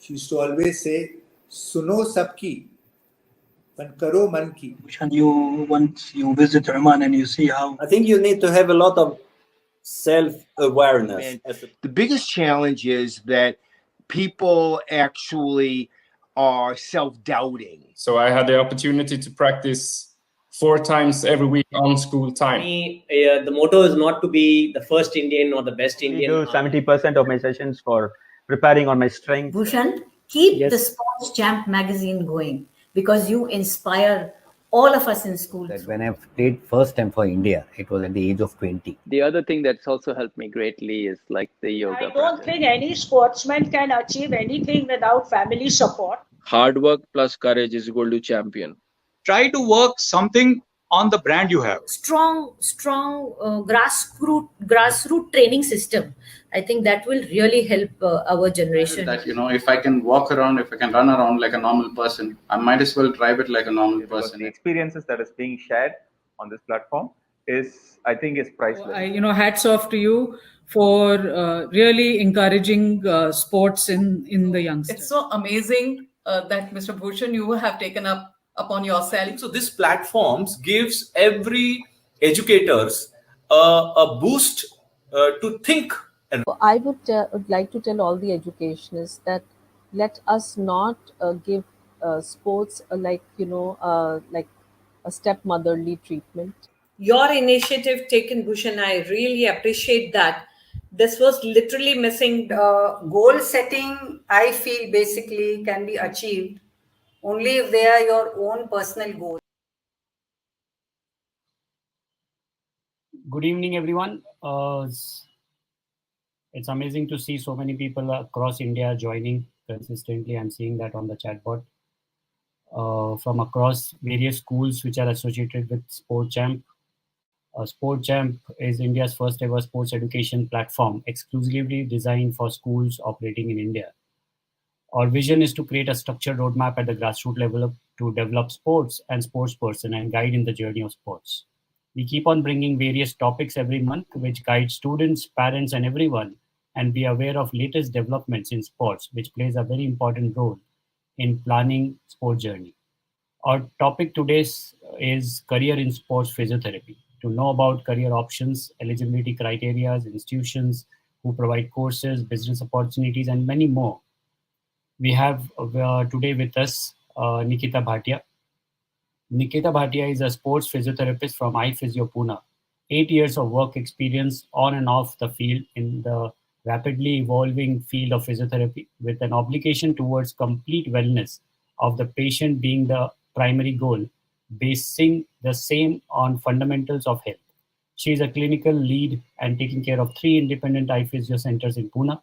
She used to always say, "Suno sabki, pan karo man ki." And once you visit Oman and you see how, I think you need to have a lot of self-awareness. The biggest challenge is that people actually are self-doubting. So I had the opportunity to practice 4 times every week on school time. The motto is not to be the first Indian or the best Indian. I do 70% of my sessions for preparing on my strength. Bhushan, keep Yes. the Sports Champ magazine going, because you inspire all of us in school. That when I played first time for India, it was at the age of 20. The other thing that's also helped me greatly is like the yoga. I don't think any sportsman can achieve anything without family support. Hard work plus courage is equal to champion. Try to work something on the brand you have. Strong grassroots training system. I think that will really help our generation. That, if I can walk around, if I can run around like a normal person, I might as well drive it like a normal person. The experiences that is being shared on this platform I think is priceless. Hats off to you for really encouraging sports in the youngsters. It's so amazing that Mr. Bhushan, you have taken upon yourself. So this platforms gives every educators a boost to think. And I would like to tell all the educationists that let us not give sports like a stepmotherly treatment. Your initiative taken, Bhushan, I really appreciate that. This was literally missing. Goal setting, I feel, basically can be achieved only if they are your own personal goals. Good evening, everyone. It's amazing to see so many people across India joining consistently. I'm seeing that on the chatbot from across various schools which are associated with Sport Champ. Sport Champ is India's first ever sports education platform exclusively designed for schools operating in India. Our vision is to create a structured roadmap at the grassroots level to develop sports and sports person and guide in the journey of sports. We keep on bringing various topics every month which guide students, parents, and everyone, and be aware of latest developments in sports, which plays a very important role in planning sport journey. Our topic today is career in sports physiotherapy. To know about career options, eligibility criteria, institutions who provide courses, business opportunities, and many more. We have today with us Nikita Bhatia. Nikita Bhatia is a sports physiotherapist from iPhysio Pune. 8 years of work experience on and off the field in the rapidly evolving field of physiotherapy, with an obligation towards complete wellness of the patient being the primary goal, basing the same on fundamentals of health. She is a clinical lead and taking care of 3 independent iPhysio centers in Pune.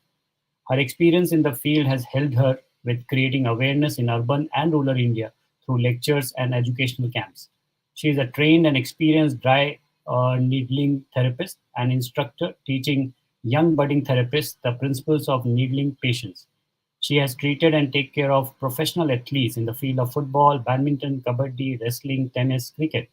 Her experience in the field has helped her with creating awareness in urban and rural India through lectures and educational camps. She is a trained and experienced dry needling therapist and instructor teaching young budding therapists the principles of needling patients. She has treated and taken care of professional athletes in the field of football, badminton, kabaddi, wrestling, tennis, cricket.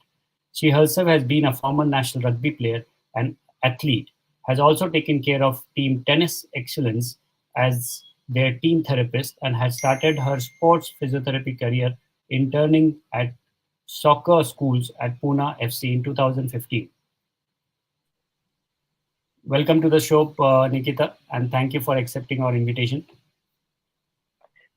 She herself has been a former national rugby player and athlete, has also taken care of team tennis excellence as their team therapist, and has started her sports physiotherapy career interning at soccer schools at Pune FC in 2015. Welcome to the show, Nikita, and thank you for accepting our invitation.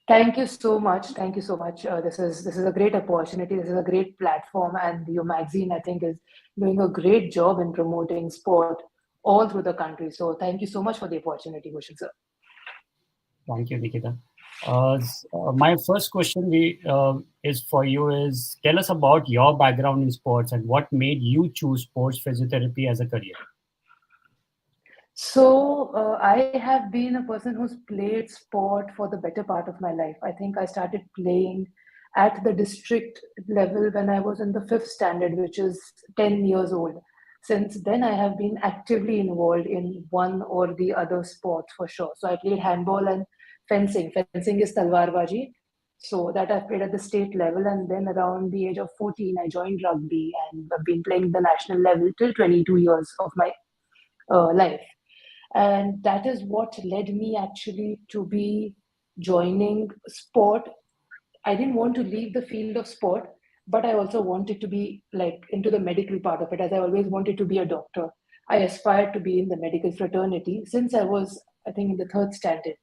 Thank you so much. Thank you so much. This is a great opportunity. This is a great platform, and your magazine, I think, is doing a great job in promoting sport all through the country. So thank you so much for the opportunity, Bhushan sir. Thank you, Nikita. My first question is for you is, tell us about your background in sports and what made you choose sports physiotherapy as a career. So I have been a person who's played sport for the better part of my life. I think I started playing at the district level when I was in the 5th standard, which is 10 years old. Since then, I have been actively involved in one or the other sports for sure. So I played handball and fencing. Fencing is talwarbaji. So that I've played at the state level. And then around the age of 14, I joined rugby and I've been playing the national level till 22 years of my life. And that is what led me actually to be joining sport, I didn't want to leave the field of sport, but I also wanted to be like into the medical part of it, as I always wanted to be a doctor. I aspired to be in the medical fraternity since I was, I think, in the 3rd standard.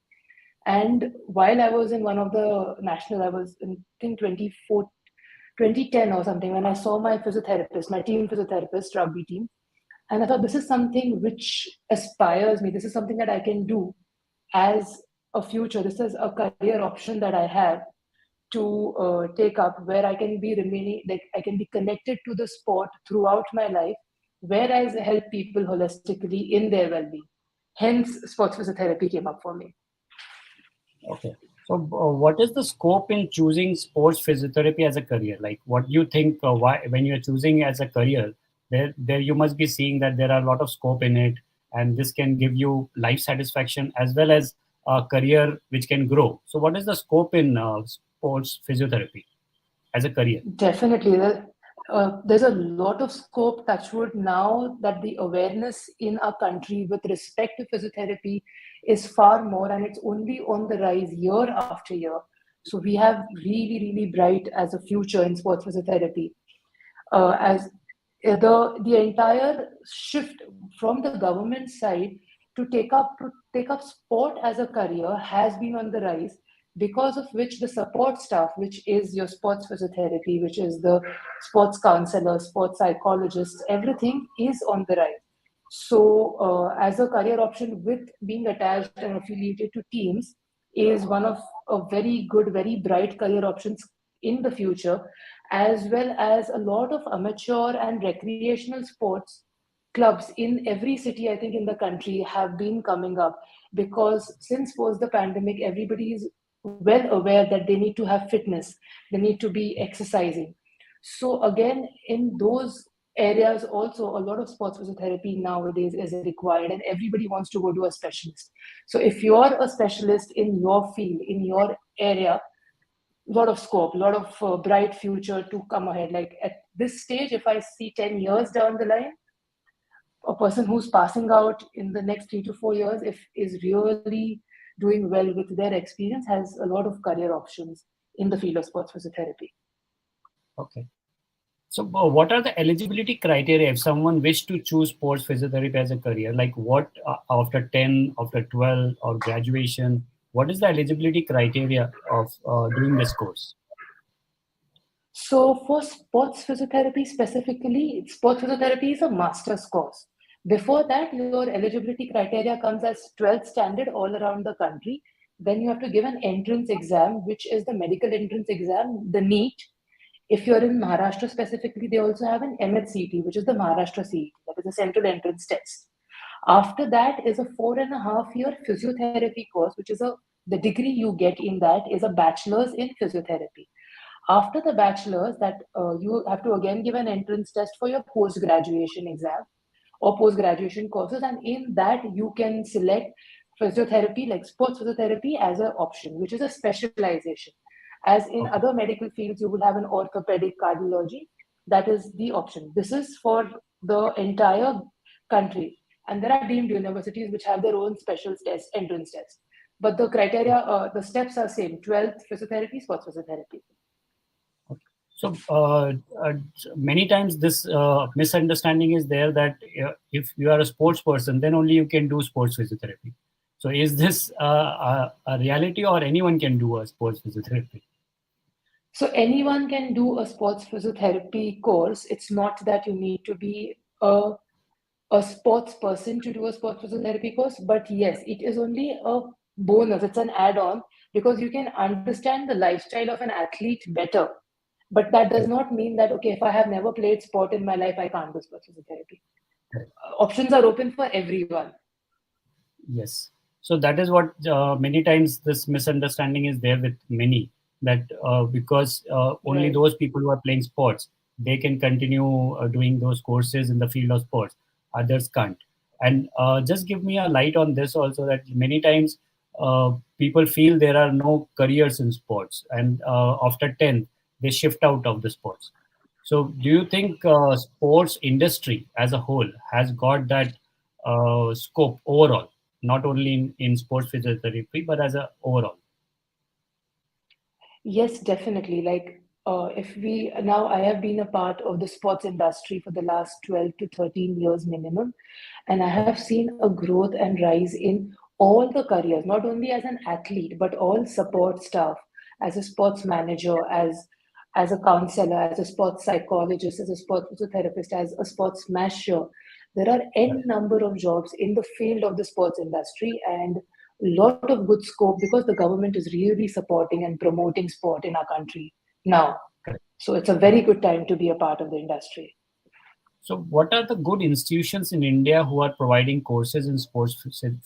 And while I was in one of the national, I was in, I think, 2010 or something, when I saw my physiotherapist, my team physiotherapist, rugby team, and I thought, this is something which aspires me. This is something that I can do as a future. This is a career option that I have to take up, where I can be remaining, like I can be connected to the sport throughout my life, whereas I help people holistically in their well-being. Hence, sports physiotherapy came up for me. Okay. So what is the scope in choosing sports physiotherapy as a career? Like, what do you think, why, when you're choosing as a career, there you must be seeing that there are a lot of scope in it, and this can give you life satisfaction as well as a career which can grow. So what is the scope in sports physiotherapy as a career? Definitely. There's a lot of scope, touchwood, now that the awareness in our country with respect to physiotherapy is far more, and it's only on the rise year after year. So we have really, really bright as a future in sports physiotherapy. As the entire shift from the government side to take up sport as a career has been on the rise, because of which the support staff, which is your sports physiotherapy, which is the sports counselor, sports psychologists, everything is on the rise. So as a career option, with being attached and affiliated to teams, is one of a very good, very bright career options in the future, as well as a lot of amateur and recreational sports clubs in every city, I think, in the country have been coming up, because since post the pandemic, everybody is well aware that they need to have fitness, they need to be exercising. So again, in those areas also, a lot of sports physiotherapy nowadays is required, and everybody wants to go to a specialist. So if you're a specialist in your field, in your area, lot of scope, a lot of bright future to come ahead. Like at this stage, if I see 10 years down the line, a person who's passing out in the next 3 to 4 years, if is really doing well with their experience, has a lot of career options in the field of sports physiotherapy. Okay. So what are the eligibility criteria if someone wish to choose sports physiotherapy as a career? Like what after 10, after 12 or graduation, what is the eligibility criteria of doing this course? So for sports physiotherapy specifically, sports physiotherapy is a master's course. Before that, your eligibility criteria comes as 12th standard all around the country. Then you have to give an entrance exam, which is the medical entrance exam, the NEET. If you're in Maharashtra specifically, they also have an MHCT, which is the Maharashtra CET, that is a central entrance test. After that is a 4.5-year physiotherapy course, which is the degree you get in that is a bachelor's in physiotherapy. After the bachelor's, that you have to again give an entrance test for your post-graduation exam or post-graduation courses, and in that you can select physiotherapy, like sports physiotherapy, as an option, which is a specialization. As in other medical fields, you will have an orthopedic cardiology. That is the option. This is for the entire country. And there are deemed universities which have their own special test, entrance tests. But the criteria, the steps are same: 12th physiotherapy, sports physiotherapy. So many times this misunderstanding is there that if you are a sports person, then only you can do sports physiotherapy. So is this a reality, or anyone can do a sports physiotherapy? So anyone can do a sports physiotherapy course. It's not that you need to be a sports person to do a sports physiotherapy course, but yes, it is only a bonus. It's an add-on, because you can understand the lifestyle of an athlete better. But that does not mean that, okay, if I have never played sport in my life, I can't do sports physiotherapy. Options are open for everyone. Yes. So that is what many times this misunderstanding is there with many, that because only those people who are playing sports, they can continue doing those courses in the field of sports. Others can't. And just give me a light on this also, that many times people feel there are no careers in sports, and after 10, they shift out of the sports. So do you think sports industry as a whole has got that scope overall, not only in sports physiotherapy, but as a overall? Yes, definitely. Like, if we now, I have been a part of the sports industry for the last 12 to 13 years minimum, and I have seen a growth and rise in all the careers, not only as an athlete, but all support staff, as a sports manager, as a counselor, as a sports psychologist, as a sports physiotherapist, as a sports masher. There are n number of jobs in the field of the sports industry, and lot of good scope because the government is really supporting and promoting sport in our country now. So it's a very good time to be a part of the industry. So, what are the good institutions in India who are providing courses in sports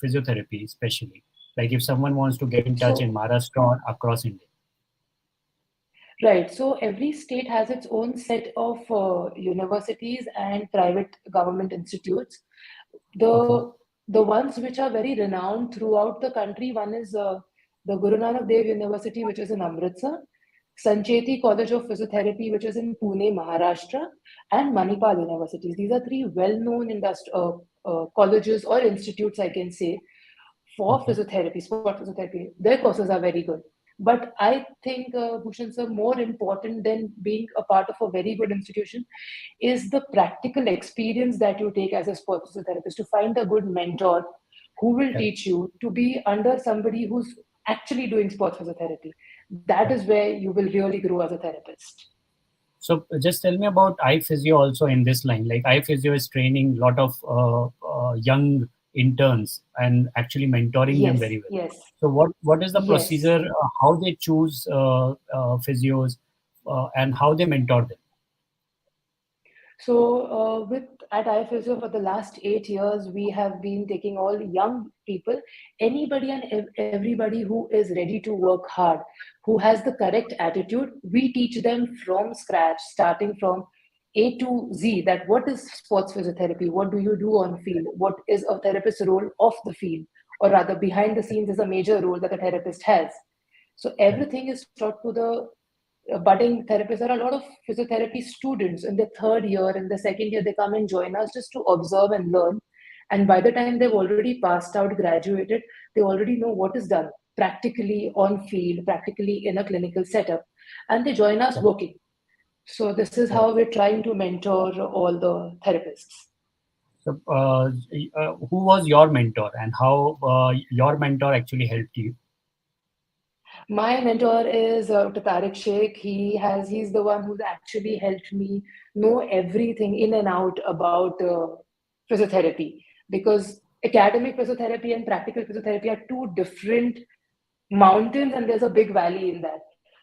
physiotherapy, especially? Like if someone wants to get in touch in Maharashtra or across India. Right. So every state has its own set of universities and private government institutes. The ones which are very renowned throughout the country, one is the Guru Nanak Dev University, which is in Amritsar, Sancheti College of Physiotherapy, which is in Pune, Maharashtra, and Manipal universities. These are three well-known colleges or institutes, I can say, for physiotherapy, sport physiotherapy. Their courses are very good. But I think, Bhushan sir, more important than being a part of a very good institution is the practical experience that you take as a sports physiotherapist, to find a good mentor who will teach you, to be under somebody who's actually doing sports physiotherapy. That is where you will really grow as a therapist. So just tell me about iPhysio also in this line. Like iPhysio is training a lot of young interns and actually mentoring them very well. Yes. So what is the Yes. procedure? How they choose physios and how they mentor them? So at iPhysio for the last 8 years, we have been taking all young people, anybody and everybody who is ready to work hard, who has the correct attitude. We teach them from scratch, starting from A to Z, that what is sports physiotherapy? What do you do on field? What is a therapist's role off the field? Or rather, behind the scenes is a major role that a therapist has. So everything is taught to the budding therapists. There are a lot of physiotherapy students in their third year and the second year. They come and join us just to observe and learn. And by the time they've already passed out, graduated, they already know what is done practically on field, practically in a clinical setup, and they join us working. So this is how we're trying to mentor all the therapists. So who was your mentor and how your mentor actually helped you? My mentor is Dr. Tariq Sheikh. He's the one who's actually helped me know everything in and out about physiotherapy, because academic physiotherapy and practical physiotherapy are two different mountains, and there's a big valley in that.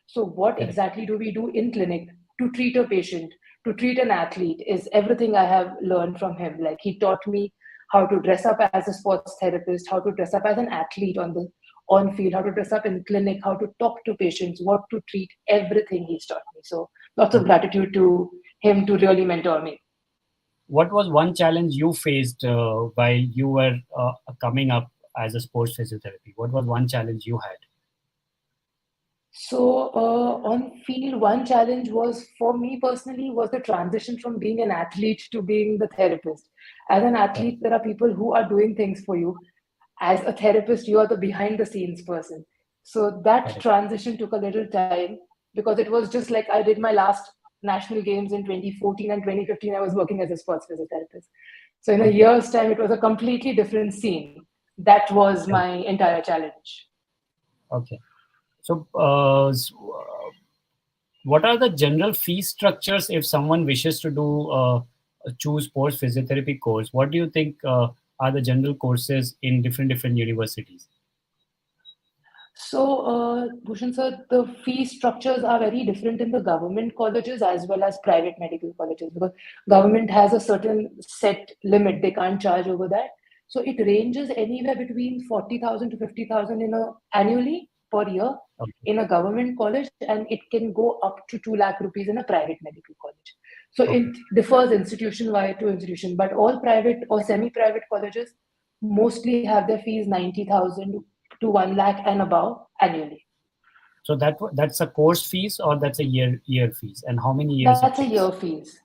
So what exactly do we do in clinic to treat a patient, to treat an athlete, is everything I have learned from him. Like, he taught me how to dress up as a sports therapist, how to dress up as an athlete on field, how to dress up in clinic, how to talk to patients, what to treat, everything he's taught me. So lots of gratitude to him to really mentor me. What was one challenge you faced while you were coming up as a sports physiotherapy? What was one challenge you had? So on field, one challenge was, for me personally, was the transition from being an athlete to being the therapist. As an athlete, there are people who are doing things for you. As a therapist, you are the behind the scenes person. So that transition took a little time, because it was just like I did my last national games in 2014 and 2015. I was working as a sports physiotherapist. So in a year's time, it was a completely different scene. That was my entire challenge. Okay. So what are the general fee structures if someone wishes to do choose sports physiotherapy course? What do you think are the general courses in different universities? So, Bhushan sir, the fee structures are very different in the government colleges as well as private medical colleges, because government has a certain set limit. They can't charge over that. So it ranges anywhere between 40,000 to 50,000 annually per year in a government college, and it can go up to 2 lakh rupees in a private medical college. So it differs institution to institution, but all private or semi-private colleges mostly have their fees 90,000 to 1 lakh and above annually. So that's a course fees, or that's a year fees, and how many years? That's a year fees.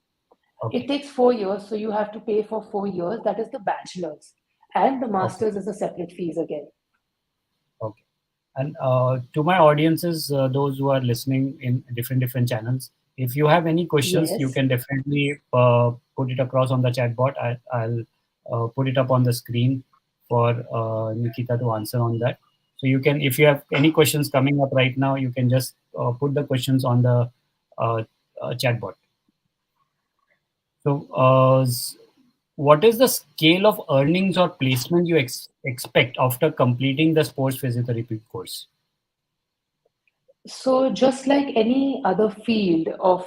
It takes 4 years, so you have to pay for 4 years. That is the bachelor's, and the master's is a separate fees again. Okay. And to my audiences, those who are listening in different channels, if you have any questions, you Yes. can definitely put it across on the chat bot. I'll put it up on the screen for Nikita to answer on that. So you can, if you have any questions coming up right now, you can just put the questions on the chat bot. So what is the scale of earnings or placement you expect after completing the sports physiotherapy course? So just like any other field of,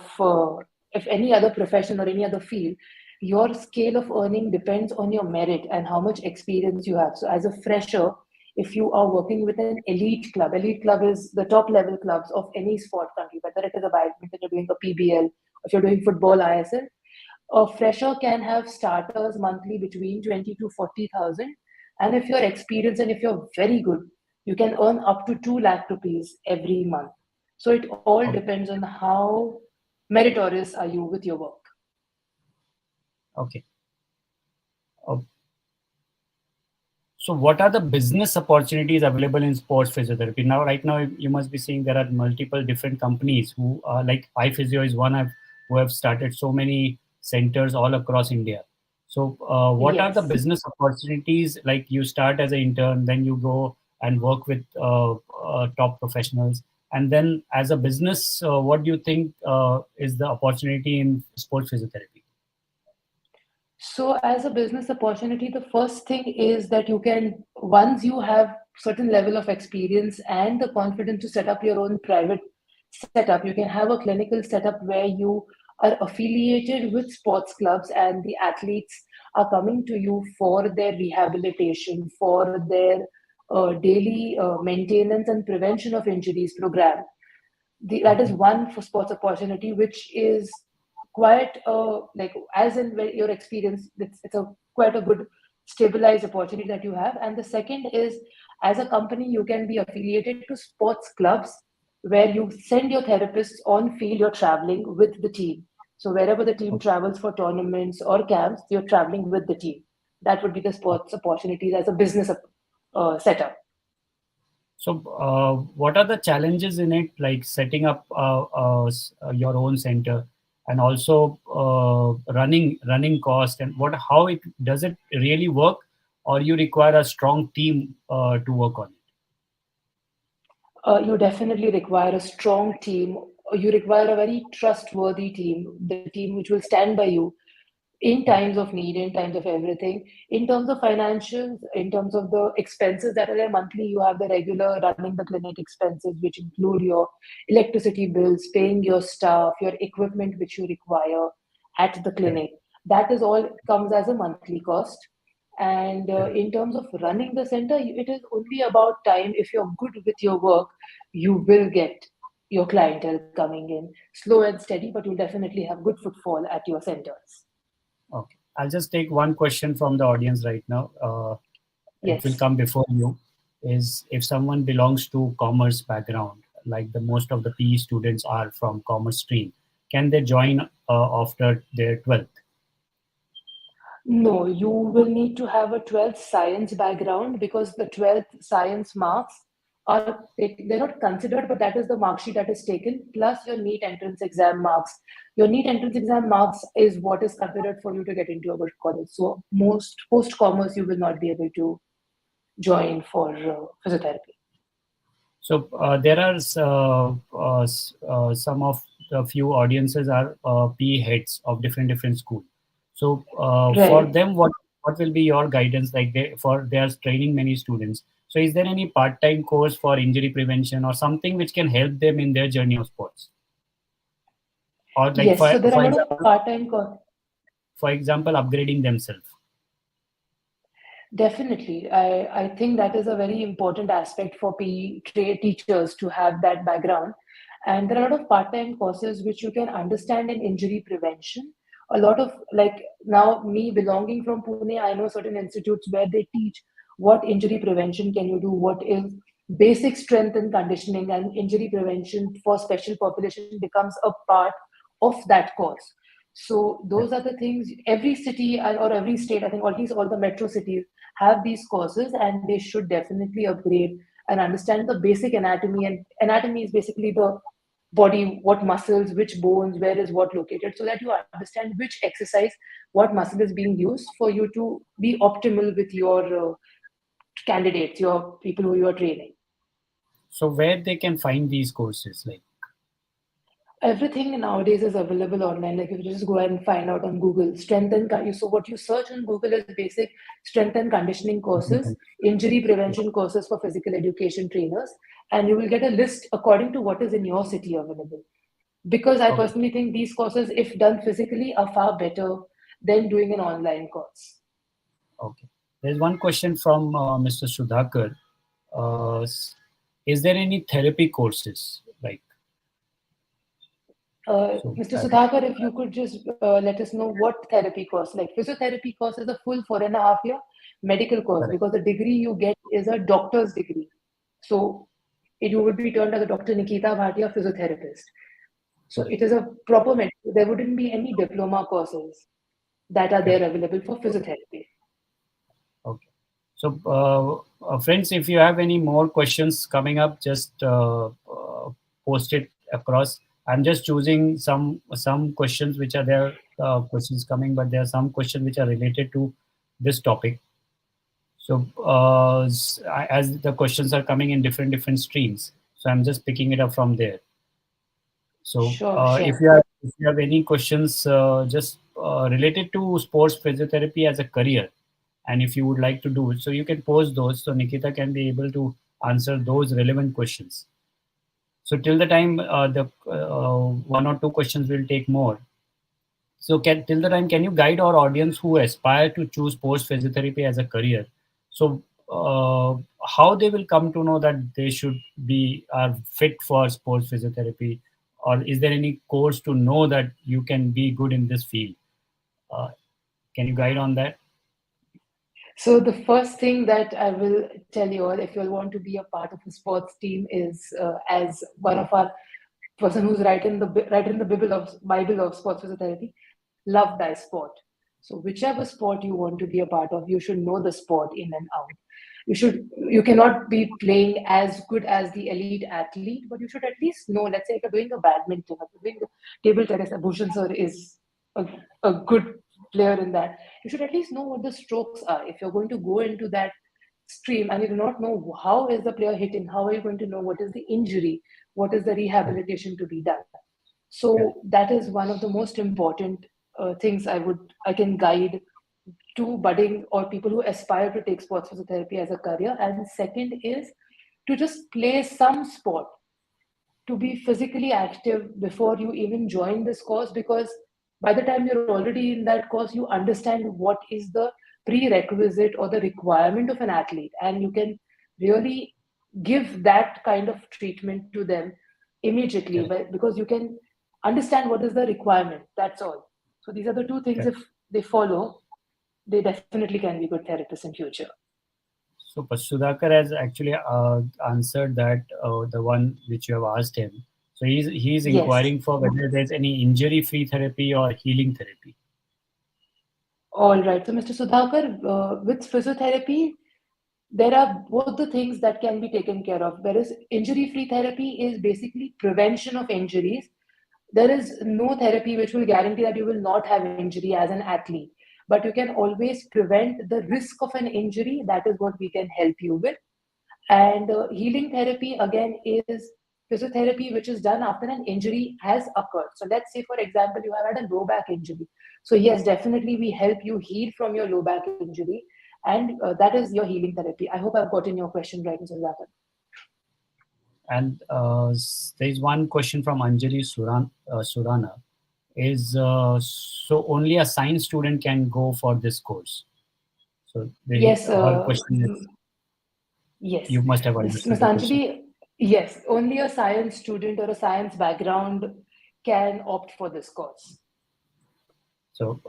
if any other profession or any other field, your scale of earning depends on your merit and how much experience you have. So as a fresher, if you are working with an elite club is the top level clubs of any sport country, whether it is a badminton, you're doing a PBL, if you're doing football ISL, a fresher can have starters monthly between 20 to 40,000. And if you're experienced and if you're very good, you can earn up to 2 lakh rupees every month. So it all depends on how meritorious are you with your work. Okay. So what are the business opportunities available in sports physiotherapy? Now, right now, you must be seeing there are multiple different companies who are like iPhysio is one who have started so many centers all across India. So what are the Yes. business opportunities? Like you start as an intern, then you go and work with top professionals. And then as a business, what do you think is the opportunity in sports physiotherapy? So as a business opportunity, the first thing is that you can, once you have certain level of experience and the confidence to set up your own private setup, you can have a clinical setup where you are affiliated with sports clubs and the athletes are coming to you for their rehabilitation, for their daily maintenance and prevention of injuries program. That is one for sports opportunity, which is quite like as in your experience, it's a quite a good stabilized opportunity that you have. And the second is, as a company, you can be affiliated to sports clubs where you send your therapists on field, you're traveling with the team. So wherever the team travels for tournaments or camps, you're traveling with the team. That would be the sports opportunities as a business setup. So, what are the challenges in it, like setting up your own center, and also running cost, and how it does it really work, or you require a strong team to work on it? You definitely require a strong team. You require a very trustworthy team, the team which will stand by you in times of need, in times of everything. In terms of financials, in terms of the expenses that are there monthly, you have the regular running the clinic expenses, which include your electricity bills, paying your staff, your equipment which you require at the clinic. That is all comes as a monthly cost. And in terms of running the center, it is only about time. If you're good with your work, you will get your clientele coming in slow and steady, but you'll definitely have good footfall at your centers. Okay, I'll just take one question from the audience right now. It will Yes. come before you. Is if someone belongs to commerce background, like the most of the PE students are from commerce stream, can they join after their 12th? No, you will need to have a 12th science background because the 12th science marks they're not considered, but that is the mark sheet that is taken, plus your NEET entrance exam marks. Your NEET entrance exam marks is what is considered for you to get into a good college. So most post-commerce, you will not be able to join for physiotherapy. So there are some of the few audiences are PE heads of different schools. So for Right. them, what will be your guidance? Like they are training many students. So is there any part-time course for injury prevention or something which can help them in their journey of sports? Or like Yes, so there are a lot of part-time courses. For example, upgrading themselves. Definitely. I think that is a very important aspect for PE teachers to have that background. And there are a lot of part-time courses which you can understand in injury prevention. A lot of, like now me belonging from Pune, I know certain institutes where they teach what injury prevention can you do, what is basic strength and conditioning, and injury prevention for special population becomes a part of that course. So those are the things every city or every state, I think at least all the metro cities have these courses, and they should definitely upgrade and understand the basic anatomy. And anatomy is basically the body, what muscles, which bones, where is what located, so that you understand which exercise, what muscle is being used for you to be optimal with your candidates, your people who you are training. So where they can find these courses, like? Everything nowadays is available online. Like if you just go ahead and find out on Google, so what you search on Google is basic strength and conditioning courses, injury prevention courses for physical education trainers, and you will get a list according to what is in your city available. Because I personally think these courses, if done physically, are far better than doing an online course. Okay. There's one question from Mr. Sudhakar. Is there any therapy courses, like? Mr. Sudhakar, if you could just let us know what therapy course, like physiotherapy course is a full 4.5 year medical course, because the degree you get is a doctor's degree. So you would be termed as a Dr.Nikita Bhatia physiotherapist. So it is a proper medical. There wouldn't be any diploma courses that are there available for physiotherapy. Okay. So friends, if you have any more questions coming up, just post it across. I'm just choosing some questions which are there, questions coming, but there are some questions which are related to this topic. So as the questions are coming in different streams, so I'm just picking it up from there. So Sure. if you have any questions just related to sports physiotherapy as a career, and if you would like to do it, so you can post those, so Nikita can be able to answer those relevant questions. So till the time the one or two questions will take more. So till the time, can you guide our audience who aspire to choose sports physiotherapy as a career? So how they will come to know that they are fit for sports physiotherapy, or is there any course to know that you can be good in this field? Can you guide on that? So the first thing that I will tell you all, if you all want to be a part of a sports team, is as one of our person who's right in the Bible of sports physiotherapy, love thy sport. So whichever sport you want to be a part of, you should know the sport in and out. You cannot be playing as good as the elite athlete, but you should at least know. Let's say if you're doing a badminton, if you're doing the table tennis, Bhushan sir is a good player in that. You should at least know what the strokes are. If you're going to go into that stream and you do not know how is the player hitting, how are you going to know what is the injury, what is the rehabilitation to be done? So that is one of the most important things I can guide to budding or people who aspire to take sports physiotherapy as a career. And second is to just play some sport, to be physically active before you even join this course, because by the time you're already in that course, you understand what is the prerequisite or the requirement of an athlete, and you can really give that kind of treatment to them immediately, because you can understand what is the requirement. That's all. So these are the two things. If they follow, they definitely can be good therapists in future. So Sudhakar has actually answered that, the one which you have asked him. So he's inquiring for whether there's any injury-free therapy or healing therapy. All right. So Mr. Sudhakar, with physiotherapy, there are both the things that can be taken care of. Whereas injury-free therapy is basically prevention of injuries. There is no therapy which will guarantee that you will not have injury as an athlete, but you can always prevent the risk of an injury. That is what we can help you with. And healing therapy, again, is physiotherapy which is done after an injury has occurred. So let's say, for example, you have had a low back injury. So yes, definitely we help you heal from your low back injury, and that is your healing therapy. I hope I've gotten your question right, Mr. Zakir. And there's one question from Anjali Surana. Is so only a science student can go for this course? So yes, her question is, yes, you must have understood Ms. the question. Anjali, yes, only a science student or a science background can opt for this course. So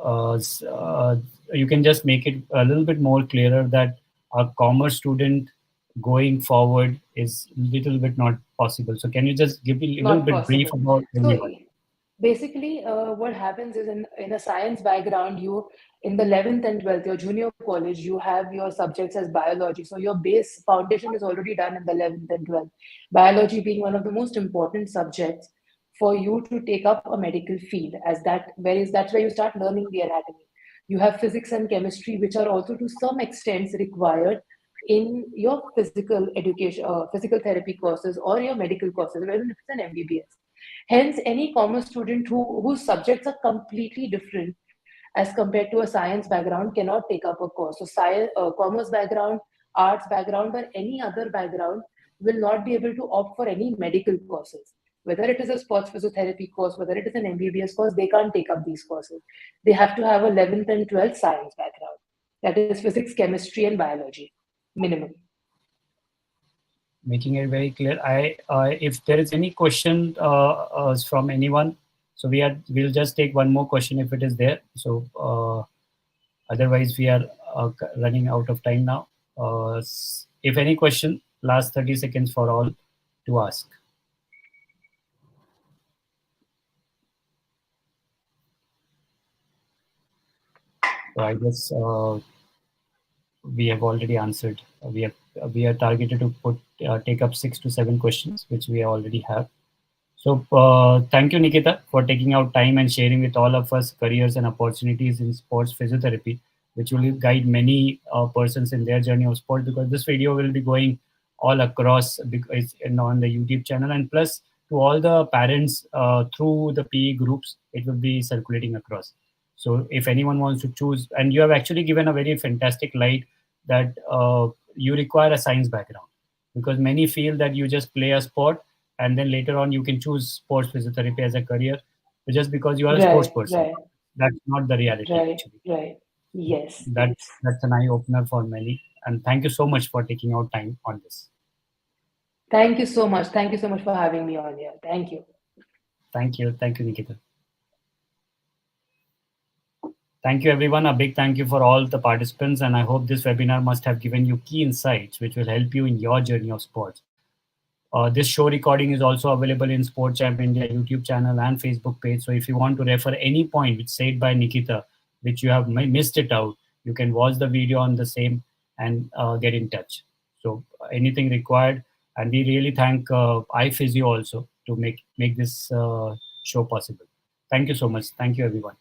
you can just make it a little bit more clearer that a commerce student going forward is a little bit not possible. So can you just give a little bit brief about everyone? basically what happens is in a science background, you in the 11th and 12th, your junior college, you have your subjects as biology. So your base foundation is already done in the 11th and 12th. Biology being one of the most important subjects for you to take up a medical field, as that's where you start learning the anatomy. You have physics and chemistry, which are also to some extent required in your physical education, physical therapy courses or your medical courses, even if it's an MBBS. Hence, any commerce student whose subjects are completely different as compared to a science background cannot take up a course. So, science, commerce background, arts background, or any other background will not be able to opt for any medical courses. Whether it is a sports physiotherapy course, whether it is an MBBS course, they can't take up these courses. They have to have 11th and 12th science background. That is physics, chemistry, and biology, minimum. Making it very clear. If there is any question from anyone, so we'll just take one more question if it is there. So otherwise we are running out of time now. If any question, last 30 seconds for all to ask. So I guess we have already answered. We are targeted to take up 6 to 7 questions, which we already have. So thank you, Nikita, for taking out time and sharing with all of us careers and opportunities in sports physiotherapy, which will guide many persons in their journey of sport, because this video will be going all across because on the YouTube channel, and plus to all the parents through the PE groups, it will be circulating across. So if anyone wants to choose, and you have actually given a very fantastic light that you require a science background, because many feel that you just play a sport and then later on you can choose sports physiotherapy as a career just because you are a sports person. Right. That's not the reality, actually. Right. Yes. That's an eye opener for many. And thank you so much for taking out time on this. Thank you so much. Thank you so much for having me on here. Thank you. Thank you. Thank you, Nikita. Thank you, everyone. A big thank you for all the participants. And I hope this webinar must have given you key insights, which will help you in your journey of sports. This show recording is also available in Sport Champ India YouTube channel and Facebook page. So if you want to refer any point which said by Nikita, which you have missed it out, you can watch the video on the same and get in touch. So anything required. And we really thank iPhysio also to make this show possible. Thank you so much. Thank you, everyone.